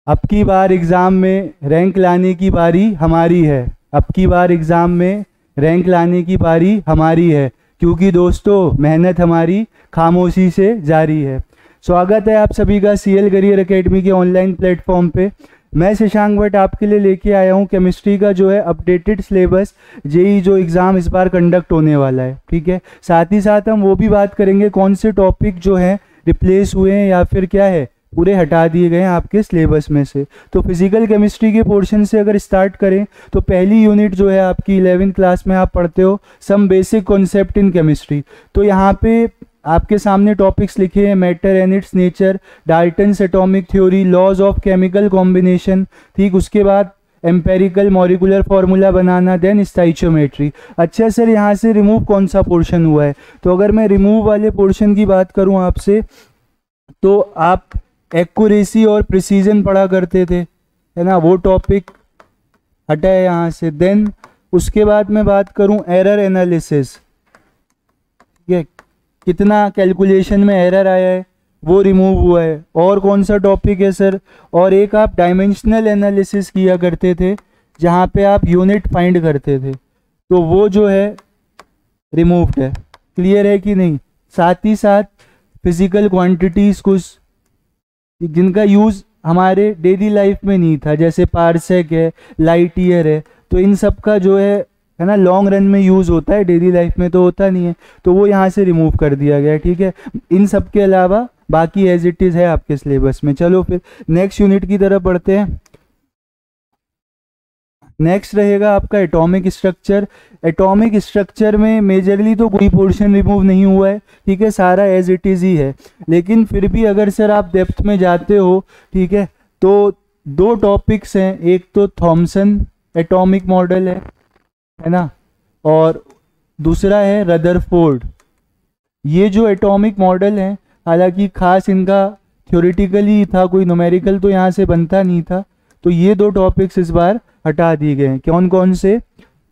अब की बार एग्ज़ाम में रैंक लाने की बारी हमारी है। अब की बार एग्ज़ाम में रैंक लाने की बारी हमारी है, क्योंकि दोस्तों मेहनत हमारी खामोशी से जारी है। स्वागत है आप सभी का सीएल करियर एकेडमी के ऑनलाइन प्लेटफॉर्म पे। मैं शशांक भट्ट आपके लिए लेके आया हूँ केमिस्ट्री का जो है अपडेटेड सिलेबस, जेई जो एग्ज़ाम इस बार कंडक्ट होने वाला है। ठीक है, साथ ही साथ हम वो भी बात करेंगे कौन से टॉपिक जो है रिप्लेस हुए हैं या फिर क्या है पूरे हटा दिए गए हैं आपके सिलेबस में से। तो फिजिकल केमिस्ट्री के पोर्शन से अगर स्टार्ट करें तो पहली यूनिट जो है आपकी 11वीं क्लास में आप पढ़ते हो some basic concept in chemistry. तो यहाँ पे आपके सामने टॉपिक्स लिखे हैं matter and its nature, Dalton's atomic theory, laws of chemical combination. ठीक, उसके बाद एम्पेरिकल मॉलिकुलर फार्मूला बनाना, देन स्टाइचियोमेट्री। अच्छा सर यहाँ से रिमूव कौन सा पोर्शन हुआ है? तो अगर मैं रिमूव वाले पोर्शन की बात करूँ आपसे, तो आप एक्यूरेसी और प्रिसीजन पढ़ा करते थे, है ना, वो टॉपिक हटा है यहाँ से। देन उसके बाद मैं बात करूँ एरर एनालिसिस, ये कितना कैलकुलेशन में एरर आया है वो रिमूव हुआ है। और कौन सा टॉपिक है सर? और एक आप डायमेंशनल एनालिसिस किया करते थे जहाँ पे आप यूनिट फाइंड करते थे, तो वो जो है रिमूव्ड है। क्लियर है कि नहीं? साथ ही साथ फिजिकल क्वांटिटीज़ कुछ जिनका यूज़ हमारे डेली लाइफ में नहीं था, जैसे पार्सेक है, लाइट ईयर है, तो इन सब का जो है ना लॉन्ग रन में यूज़ होता है, डेली लाइफ में तो होता नहीं है, तो वो यहाँ से रिमूव कर दिया गया है। ठीक है, इन सब के अलावा बाकी एज इट इज़ है आपके सिलेबस में। चलो फिर नेक्स्ट यूनिट की तरफ बढ़ते हैं। नेक्स्ट रहेगा आपका एटॉमिक स्ट्रक्चर। एटॉमिक स्ट्रक्चर में मेजरली तो कोई पोर्शन रिमूव नहीं हुआ है, ठीक है, सारा एज इट इज़ ही है। लेकिन फिर भी अगर सर आप डेप्थ में जाते हो, ठीक है, तो दो टॉपिक्स हैं, एक तो थॉमसन एटॉमिक मॉडल है ना, और दूसरा है रदरफोर्ड। ये जो एटॉमिक मॉडल है, हालांकि खास इनका थ्योरेटिकली था, कोई न्यूमेरिकल तो यहाँ से बनता नहीं था, तो ये दो टॉपिक्स इस बार हटा दिए गए हैं। कौन कौन से?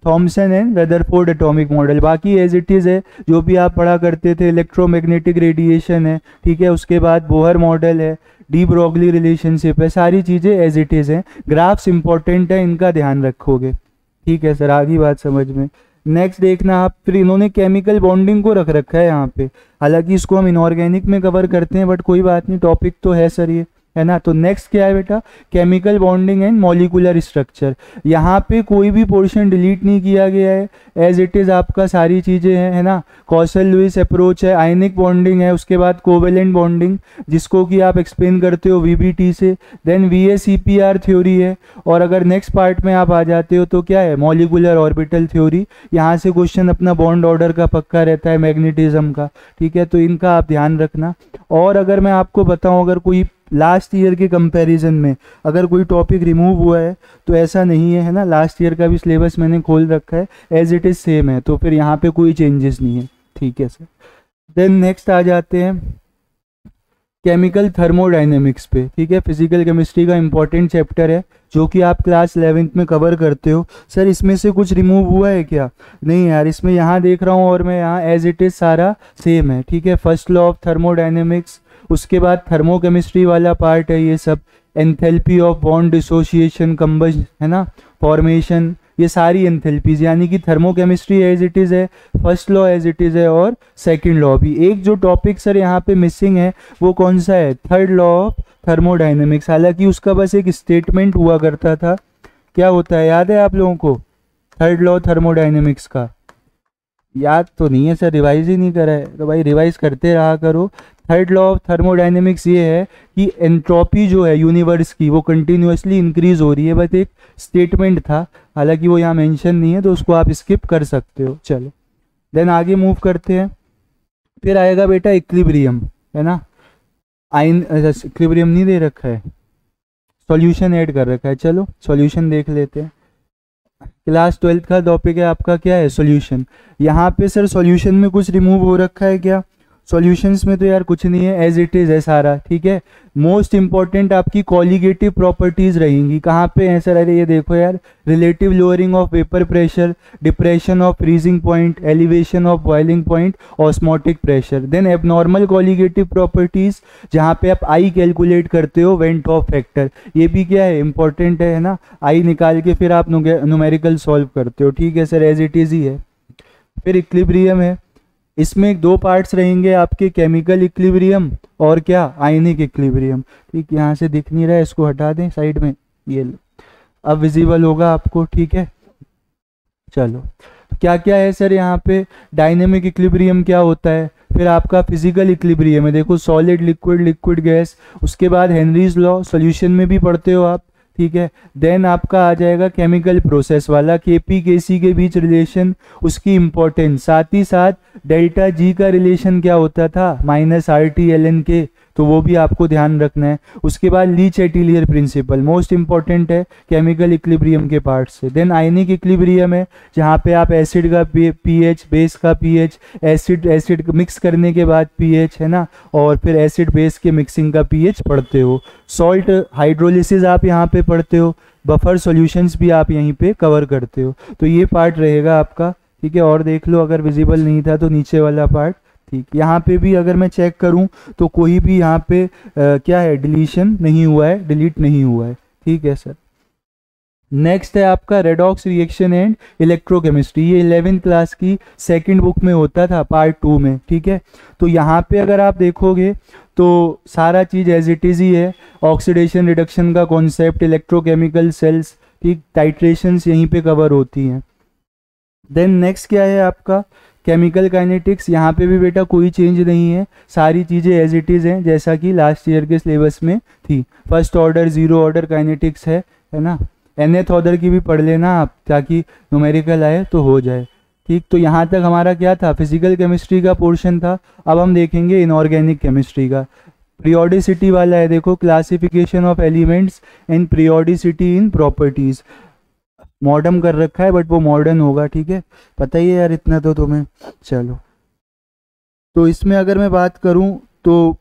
Thomson and Rutherford atomic model. बाकी एज इट इज़ है, जो भी आप पढ़ा करते थे, इलेक्ट्रोमैग्नेटिक रेडिएशन है, ठीक है, उसके बाद बोहर मॉडल है, डी ब्रोगली रिलेशनशिप है, सारी चीज़ें एज इट इज़ हैं। ग्राफ्स इंपॉर्टेंट है, इनका ध्यान रखोगे। ठीक है सर, आगे बात समझ में। नेक्स्ट देखना आप, फिर इन्होंने केमिकल बॉन्डिंग को रख रखा है यहाँ पे, हालांकि इसको हम इनऑर्गेनिक में कवर करते हैं, बट कोई बात नहीं, टॉपिक तो है सर ये, है ना। तो नेक्स्ट क्या है बेटा? Chemical bonding and molecular structure. यहाँ पे कोई भी पोर्शन डिलीट नहीं किया गया है, एज इट इज़ आपका सारी चीज़ें हैं, है ना। कॉसल लुइस अप्रोच है, आयनिक बॉन्डिंग है, उसके बाद कोवेलेंट बॉन्डिंग जिसको कि आप एक्सप्लेन करते हो वीबीटी से, देन VSEPR थ्योरी है, और अगर नेक्स्ट पार्ट में आप आ जाते हो तो क्या है? Molecular orbital theory. यहाँ से क्वेश्चन अपना बॉन्ड ऑर्डर का पक्का रहता है, मैग्नेटिज्म का, ठीक है, तो इनका आप ध्यान रखना। और अगर मैं आपको बताऊँ, अगर कोई लास्ट ईयर के कंपैरिजन में अगर कोई टॉपिक रिमूव हुआ है तो ऐसा नहीं है, है ना। लास्ट ईयर का भी सिलेबस मैंने खोल रखा है, एज इट इज़ सेम है, तो फिर यहाँ पे कोई चेंजेस नहीं है। ठीक है सर। देन नेक्स्ट आ जाते हैं केमिकल थर्मोडाइनमिक्स पे। ठीक है, फिजिकल केमिस्ट्री का इंपॉर्टेंट चैप्टर है जो कि आप क्लास 11th में कवर करते हो। सर इसमें से कुछ रिमूव हुआ है क्या? नहीं यार, इसमें यहाँ देख रहा हूँ और मैं यहाँ एज इट इज़ सारा सेम है। ठीक है, फर्स्ट लॉ ऑफ थर्मोडाइनमिक्स, उसके बाद थर्मोकेमिस्ट्री वाला पार्ट है ये सब, enthalpy of bond dissociation, combustion, है ना, फॉर्मेशन, ये सारी एंथैल्पीज, यानी कि थर्मोकेमिस्ट्री एज इट इज़ है, first law as it is है, और सेकंड लॉ भी। एक जो टॉपिक सर यहाँ पे मिसिंग है वो कौन सा है? Third law of thermodynamics. हालांकि उसका बस एक स्टेटमेंट हुआ करता था, क्या होता है याद है आप लोगों को? थर्ड लॉ थर्मोडाइनमिक्स का याद तो नहीं है सर, रिवाइज ही नहीं करा है, तो भाई रिवाइज करते रहा करो। थर्ड लॉ ऑफ थर्मोडाइनमिक्स ये है कि एंट्रोपी जो है यूनिवर्स की वो कंटिन्यूसली इंक्रीज हो रही है, बस एक स्टेटमेंट था, हालांकि वो यहाँ मेंशन नहीं है, तो उसको आप स्किप कर सकते हो। चलो देन आगे मूव करते हैं। फिर आएगा बेटा इक्विलिब्रियम, है ना। इक्विलिब्रियम नहीं दे रखा है, सॉल्यूशन ऐड कर रखा है। चलो सॉल्यूशन देख लेते हैं। क्लास 12th का टॉपिक है आपका क्या है? सॉल्यूशन। यहाँ पे सर सॉल्यूशन में कुछ रिमूव हो रखा है क्या? सॉल्यूशंस में तो यार कुछ नहीं है, एज इट इज़ है सारा, ठीक है। मोस्ट इंपॉर्टेंट आपकी कॉलिगेटिव प्रॉपर्टीज़ रहेंगी, कहाँ पे है सर? अरे ये देखो यार, relative lowering of vapour pressure, depression of freezing point, elevation of boiling point, osmotic pressure. Then abnormal colligative properties, जहाँ पे आप आई कैलकुलेट करते हो, वेंट ऑफ फैक्टर, ये भी क्या है, इंपॉर्टेंट है ना। आई निकाल के फिर आप न्यूमेरिकल सॉल्व करते हो, ठीक है सर, एज इट इज़ ही है। फिर इक्विलिब्रियम है, इसमें दो पार्ट्स रहेंगे आपके, केमिकल इक्विलिब्रियम और क्या, आयनिक इक्विलिब्रियम। ठीक, यहाँ से दिख नहीं रहा है, इसको हटा दें साइड में, ये लो, अब विजिबल होगा आपको, ठीक है। चलो, क्या क्या है सर यहाँ पे? डायनेमिक इक्विलिब्रियम क्या होता है, फिर आपका फिजिकल इक्विलिब्रियम है, देखो सॉलिड लिक्विड, लिक्विड गैस, उसके बाद हेनरीज लॉ, सॉल्यूशन में भी पढ़ते हो आप, ठीक है। देन आपका आ जाएगा केमिकल प्रोसेस वाला, केपी केसी के बीच रिलेशन, उसकी इंपॉर्टेंस, साथ ही साथ डेल्टा जी का रिलेशन क्या होता था, -RT/ln के, तो वो भी आपको ध्यान रखना है। उसके बाद लीच एटिलियर प्रिंसिपल, मोस्ट इंपॉर्टेंट है केमिकल इक्विलिब्रियम के पार्ट से। देन आयनिक इक्विलिब्रियम है, जहाँ पे आप एसिड का पीएच, बेस का पीएच, एसिड मिक्स करने के बाद पीएच, है ना, और फिर एसिड बेस के मिक्सिंग का पीएच पढ़ते हो। सॉल्ट हाइड्रोलिसिस आप यहाँ पे पढ़ते हो, बफर सॉल्यूशंस भी आप यहीं पे कवर करते हो। तो ये पार्ट रहेगा आपका, ठीक है। और देख लो, अगर विजिबल नहीं था तो नीचे वाला पार्ट, ठीक। यहाँ पे भी अगर मैं चेक करूँ तो कोई भी यहाँ पे क्या है, डिलीशन नहीं हुआ है, डिलीट नहीं हुआ है, ठीक है सर। नेक्स्ट है आपका रेडॉक्स रिएक्शन एंड इलेक्ट्रोकेमिस्ट्री, ये 11th क्लास की सेकंड बुक में होता था, पार्ट 2 में, ठीक है। तो यहाँ पे अगर आप देखोगे तो सारा चीज़ एज इट इज़ ही है, ऑक्सीडेशन रिडक्शन का कॉन्सेप्ट, इलेक्ट्रोकेमिकल सेल्स, ठीक, टाइट्रेशंस यहीं पे कवर होती हैं। देन नेक्स्ट क्या है आपका, केमिकल काइनेटिक्स, यहाँ पे भी बेटा कोई चेंज नहीं है, सारी चीज़ें एज इट इज़ हैं जैसा कि लास्ट ईयर के सिलेबस में थी। First order, zero order kinetics है ना। nth ऑर्डर की भी पढ़ लेना आप, ताकि न्यूमेरिकल आए तो हो जाए, ठीक। तो यहाँ तक हमारा क्या था, फिजिकल केमिस्ट्री का पोर्शन था। अब हम देखेंगे इनऑर्गेनिक केमिस्ट्री का, पीरियोडिसिटी वाला है, देखो classification of elements and periodicity in properties. Modern कर रखा है बट वो मॉडर्न होगा, ठीक है, पता ही है यार इतना तो तुम्हें। चलो, तो इसमें अगर मैं बात करूं तो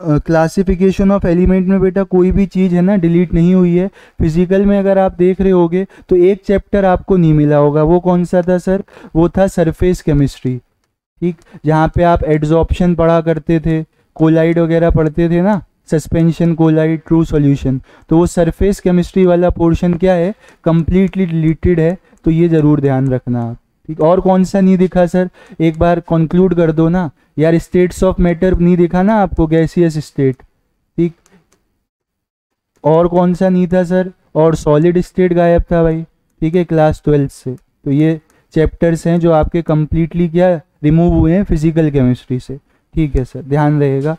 क्लासिफिकेशन ऑफ एलिमेंट में बेटा कोई भी चीज़ है ना डिलीट नहीं हुई है। फिजिकल में अगर आप देख रहे होगे तो एक चैप्टर आपको नहीं मिला होगा, वो कौन सा था सर? वो था सरफेस केमिस्ट्री, ठीक, जहाँ पे आप एड्जॉर्प्शन पढ़ा करते थे, कोलाइड वगैरह पढ़ते थे ना, सस्पेंशन, कोलाइड, ट्रू सॉल्यूशन। तो वो सरफेस केमिस्ट्री वाला पोर्शन क्या है, कंप्लीटली डिलीटेड है, तो ये ज़रूर ध्यान रखना आप, ठीक। और कौन सा नहीं दिखा सर, एक बार कंक्लूड कर दो ना यार, स्टेट्स ऑफ मैटर नहीं दिखा ना आपको, गैसियस स्टेट, ठीक। और कौन सा नहीं था सर, और सॉलिड स्टेट गायब था भाई, ठीक है, क्लास 12 से। तो ये चैप्टर्स हैं जो आपके कंप्लीटली क्या रिमूव हुए हैं फिजिकल केमिस्ट्री से, ठीक है सर, ध्यान रहेगा।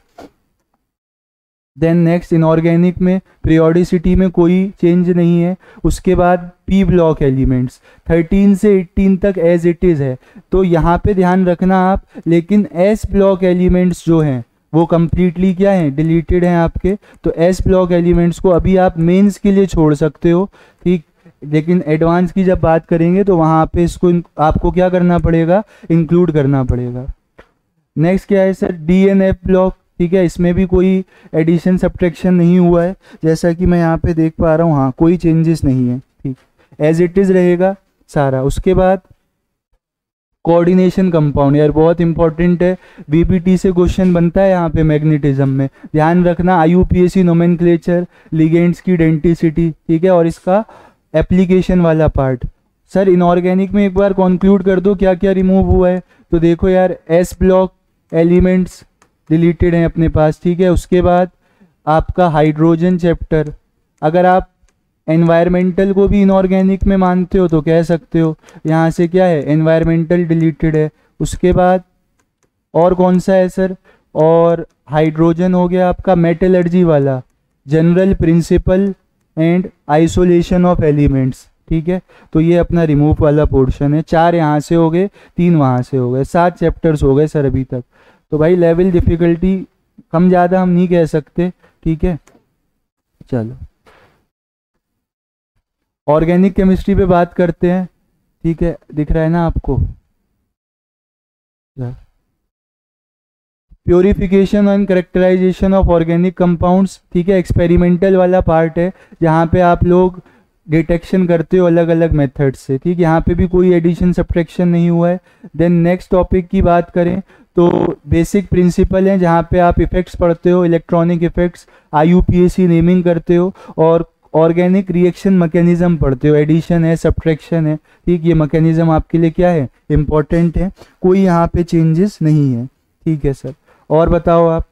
देन नेक्स्ट इनऑर्गेनिक में पीरियोडिसिटी में कोई चेंज नहीं है। उसके बाद पी ब्लॉक एलिमेंट्स 13 से 18 तक एज इट इज़ है, तो यहाँ पे ध्यान रखना आप। लेकिन एस ब्लॉक एलिमेंट्स जो हैं वो कम्प्लीटली क्या हैं, डिलीटेड हैं आपके। तो एस ब्लॉक एलिमेंट्स को अभी आप मेंस के लिए छोड़ सकते हो, ठीक, लेकिन एडवांस की जब बात करेंगे तो वहाँ पे इसको आपको क्या करना पड़ेगा, इंक्लूड करना पड़ेगा। नेक्स्ट क्या है sir, D and F block, ठीक है, इसमें भी कोई एडिशन सब्ट्रैक्शन नहीं हुआ है, जैसा कि मैं यहाँ पे देख पा रहा हूँ, हाँ कोई चेंजेस नहीं है, ठीक, एज इट इज़ रहेगा सारा। उसके बाद कोऑर्डिनेशन कंपाउंड, यार बहुत इंपॉर्टेंट है, बीपीटी से क्वेश्चन बनता है यहाँ पे मैग्नेटिज्म में, ध्यान रखना। आईयूपीएसी नोमेनक्लेचर, लिगेंड्स की डेंटिसिटी, ठीक है, और इसका एप्लीकेशन वाला पार्ट। सर इनऑर्गेनिक में एक बार कंक्लूड कर दो क्या क्या रिमूव हुआ है। तो देखो यार, एस ब्लॉक एलिमेंट्स डिलीटेड हैं अपने पास, ठीक है। उसके बाद आपका हाइड्रोजन चैप्टर, अगर आप एनवायरमेंटल को भी इनऑर्गेनिक में मानते हो तो कह सकते हो, यहाँ से क्या है, एनवायरमेंटल डिलीटेड है। उसके बाद और कौन सा है सर, और हाइड्रोजन हो गया आपका मेटलर्जी वाला, general principle and isolation of elements, ठीक है। तो ये अपना रिमूव वाला पोर्शन है। 4 यहाँ से हो गए, 3 वहाँ से हो गए, 7 चैप्टर्स हो गए सर अभी तक। तो भाई लेवल डिफ़िकल्टी कम ज़्यादा हम नहीं कह सकते, ठीक है। चलो ऑर्गेनिक केमिस्ट्री पे बात करते हैं, ठीक है, दिख रहा है ना आपको। Purification and characterization of organic compounds, ठीक है, एक्सपेरिमेंटल वाला पार्ट है जहाँ पे आप लोग डिटेक्शन करते हो अलग अलग मेथड से, ठीक, यहाँ पे भी कोई एडिशन सब्ट्रैक्शन नहीं हुआ है। देन नेक्स्ट टॉपिक की बात करें तो बेसिक प्रिंसिपल हैं जहाँ पे आप इफेक्ट्स पढ़ते हो, इलेक्ट्रॉनिक इफेक्ट्स, IUPAC नेमिंग करते हो, और ऑर्गेनिक रिएक्शन मैकेनिज्म पढ़ते हो, एडिशन है, सब्ट्रैक्शन है, ठीक, ये मैकेनिज्म आपके लिए क्या है, इम्पोर्टेंट है, कोई यहाँ पे चेंजेस नहीं है, ठीक है सर। और बताओ आप,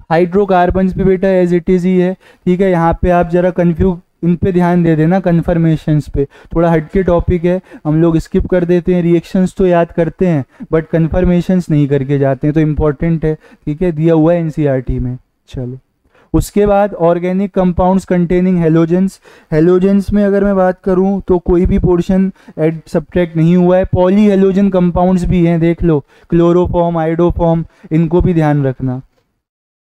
हाइड्रोकार्बन्स भी बेटा एज इट इज ही है, ठीक है, यहाँ पे आप जरा कन्फ्यूज, इन पे ध्यान दे देना, कन्फर्मेशंस पे थोड़ा हटके टॉपिक है, हम लोग स्किप कर देते हैं, रिएक्शंस तो याद करते हैं बट कन्फर्मेशंस नहीं करके जाते हैं, तो इम्पोर्टेंट है, ठीक है, दिया हुआ है NCERT में। चलो उसके बाद organic compounds containing halogens, halogens में अगर मैं बात करूं तो कोई भी पोर्शन एड सब्ट्रैक्ट नहीं हुआ है, पॉली हेलोजन कंपाउंड्स भी हैं, देख लो, क्लोरोफॉर्म, आइडोफॉर्म, इनको भी ध्यान रखना।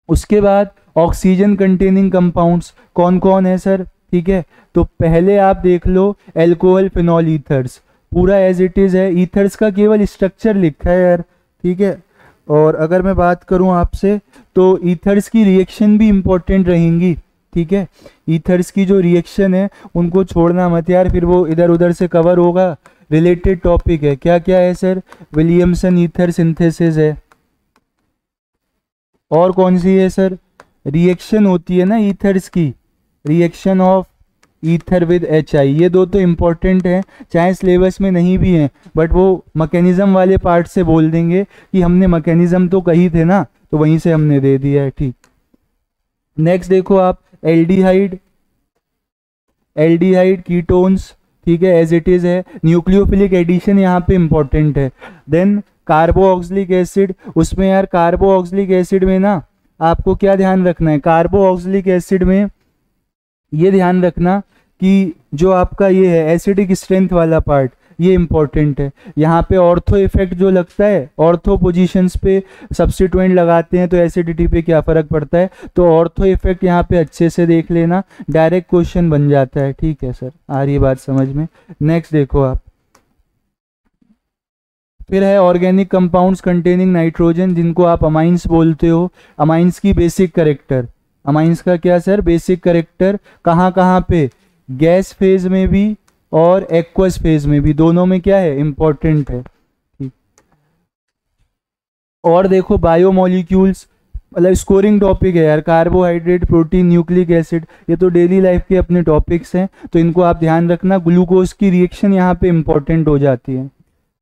उसके बाद ऑक्सीजन कंटेनिंग कंपाउंड्स कौन कौन है सर, ठीक है, तो पहले आप देख लो एल्कोहल फिनॉल ईथर्स, पूरा एज इट इज है, ईथर्स का केवल स्ट्रक्चर लिखा है यार, ठीक है। और अगर मैं बात करूं आपसे तो ईथर्स की रिएक्शन भी इंपॉर्टेंट रहेंगी, ठीक है, ईथर्स की जो रिएक्शन है उनको छोड़ना मत यार, फिर वो इधर उधर से कवर होगा, रिलेटेड टॉपिक है। क्या क्या है सर, विलियमसन ईथर सिंथेसिस है, और कौन सी है सर, रिएक्शन होती है ना ईथर्स की, reaction of ether with HI, ये दो तो इम्पोर्टेंट हैं, चाहे सिलेबस में नहीं भी हैं बट वो मैकेनिज्म वाले पार्ट से बोल देंगे कि हमने मैकेनिज्म तो कही थे ना, तो वहीं से हमने दे दिया है, ठीक। नेक्स्ट देखो आप एल्डिहाइड, एल्डिहाइड कीटोन्स, ठीक है, एज इट इज है, न्यूक्लियोफिलिक एडिशन यहाँ पे इम्पोर्टेंट है। देन कार्बोऑक्सिलिक एसिड, उसमें यार कार्बोऑक्सिलिक एसिड में ना आपको क्या ध्यान रखना है, कार्बोऑक्सिलिक एसिड में ये ध्यान रखना कि जो आपका ये है एसिडिक स्ट्रेंथ वाला पार्ट, ये इंपॉर्टेंट है। यहाँ पे ऑर्थो इफेक्ट जो लगता है, ऑर्थो पोजीशंस पे सब्स्टिट्यूएंट लगाते हैं तो एसिडिटी पे क्या फ़र्क पड़ता है, तो ऑर्थो इफेक्ट यहाँ पे अच्छे से देख लेना, डायरेक्ट क्वेश्चन बन जाता है, ठीक है सर, आ रही बात समझ में। नेक्स्ट देखो आप, फिर है ऑर्गेनिक कंपाउंड्स कंटेनिंग नाइट्रोजन, जिनको आप अमाइंस बोलते हो, अमाइंस की बेसिक करेक्टर, अमाइंस का क्या सर, बेसिक करेक्टर कहाँ कहाँ पे, गैस फेज में भी और एक्वस फेज में भी, दोनों में क्या है, इंपॉर्टेंट है, ठीक। और देखो बायोमोलिक्यूल्स, मतलब स्कोरिंग टॉपिक है यार, कार्बोहाइड्रेट, प्रोटीन, न्यूक्लिक एसिड, ये तो डेली लाइफ के अपने टॉपिक्स हैं, तो इनको आप ध्यान रखना। ग्लूकोज की रिएक्शन यहाँ पे इंपॉर्टेंट हो जाती है,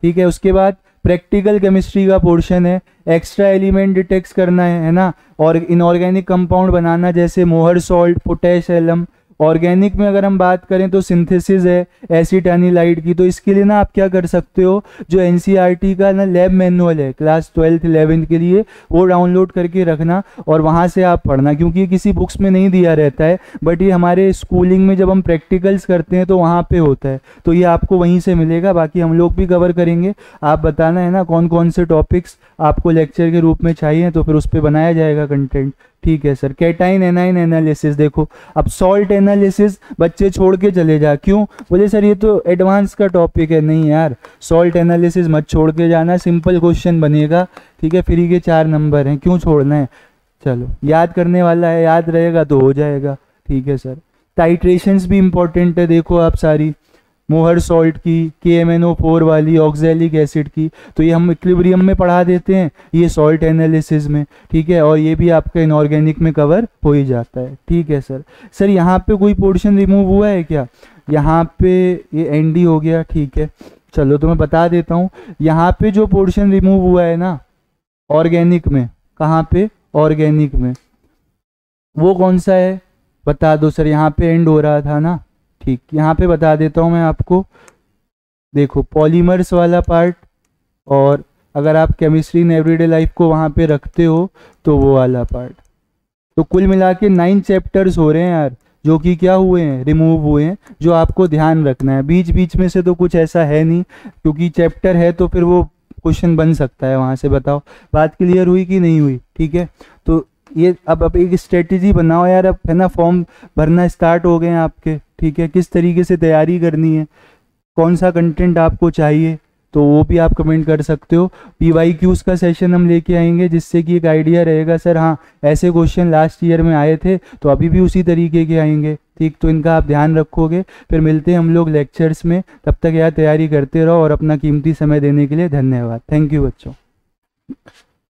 ठीक है। उसके बाद प्रैक्टिकल केमिस्ट्री का पोर्शन है, एक्स्ट्रा एलिमेंट डिटेक्ट करना है ना, और इनऑर्गेनिक कंपाउंड बनाना, जैसे मोहर सॉल्ट, पोटेश एलम। ऑर्गेनिक में अगर हम बात करें तो सिंथेसिस है एसिटानिलाइड की, तो इसके लिए ना आप क्या कर सकते हो, जो NCERT का ना लैब मैनुअल है क्लास 12th 11th के लिए, वो डाउनलोड करके रखना और वहाँ से आप पढ़ना, क्योंकि ये किसी बुक्स में नहीं दिया रहता है, बट ये हमारे स्कूलिंग में जब हम प्रैक्टिकल्स करते हैं तो वहाँ पे होता है, तो ये आपको वहीं से मिलेगा। बाकी हम लोग भी कवर करेंगे, आप बताना है ना कौन कौन से टॉपिक्स आपको लेक्चर के रूप में चाहिए, तो फिर उस पर बनाया जाएगा कंटेंट, ठीक है सर। कैटाइन एनाइन एनालिसिस, देखो अब सॉल्ट एनालिसिस बच्चे छोड़ के चले जा, क्यों, बोले सर ये तो एडवांस का टॉपिक है, नहीं यार, सॉल्ट एनालिसिस मत छोड़ के जाना, सिंपल क्वेश्चन बनेगा, ठीक है, फ्री के 4 नंबर हैं, क्यों छोड़ना है, चलो याद करने वाला है, याद रहेगा तो हो जाएगा, ठीक है सर। टाइट्रेशंस भी इंपॉर्टेंट है, देखो आप सारी, मोहर सॉल्ट की, KMnO4 वाली, ऑक्सैलिक एसिड की, तो ये हम इक्विलिब्रियम में पढ़ा देते हैं, ये सॉल्ट एनालिसिस में, ठीक है, और ये भी आपका इनऑर्गेनिक में कवर हो ही जाता है, ठीक है सर। सर यहाँ पे कोई पोर्शन रिमूव हुआ है क्या, यहाँ पे ये ND हो गया, ठीक है, चलो तो मैं बता देता हूँ, यहाँ पे जो पोर्शन रिमूव हुआ है ना ऑर्गेनिक में, कहाँ पे, ऑर्गेनिक में, वो कौन सा है बता दो सर, यहाँ पे एंड हो रहा था ना, ठीक, यहाँ पे बता देता हूँ मैं आपको, देखो पॉलीमर्स वाला पार्ट, और अगर आप केमिस्ट्री इन एवरीडे लाइफ को वहाँ पे रखते हो तो वो वाला पार्ट। तो कुल मिला के 9 चैप्टर्स हो रहे हैं यार, जो कि क्या हुए हैं, रिमूव हुए हैं, जो आपको ध्यान रखना है। बीच बीच में से तो कुछ ऐसा है नहीं, क्योंकि चैप्टर है तो फिर वो क्वेश्चन बन सकता है वहाँ से, बताओ बात क्लियर हुई कि नहीं हुई, ठीक है। तो ये अब एक स्ट्रेटेजी बनाओ यार, अब है ना, फॉर्म भरना स्टार्ट हो गए हैं आपके, ठीक है, किस तरीके से तैयारी करनी है, कौन सा कंटेंट आपको चाहिए, तो वो भी आप कमेंट कर सकते हो। PYQs का सेशन हम लेके आएंगे, जिससे कि एक आइडिया रहेगा सर हाँ ऐसे क्वेश्चन लास्ट ईयर में आए थे तो अभी भी उसी तरीके के आएंगे, ठीक। तो इनका आप ध्यान रखोगे। फिर मिलते हैं हम लोग लेक्चर्स में, तब तक यार तैयारी करते रहो और अपना कीमती समय देने के लिए धन्यवाद। थैंक यू बच्चों।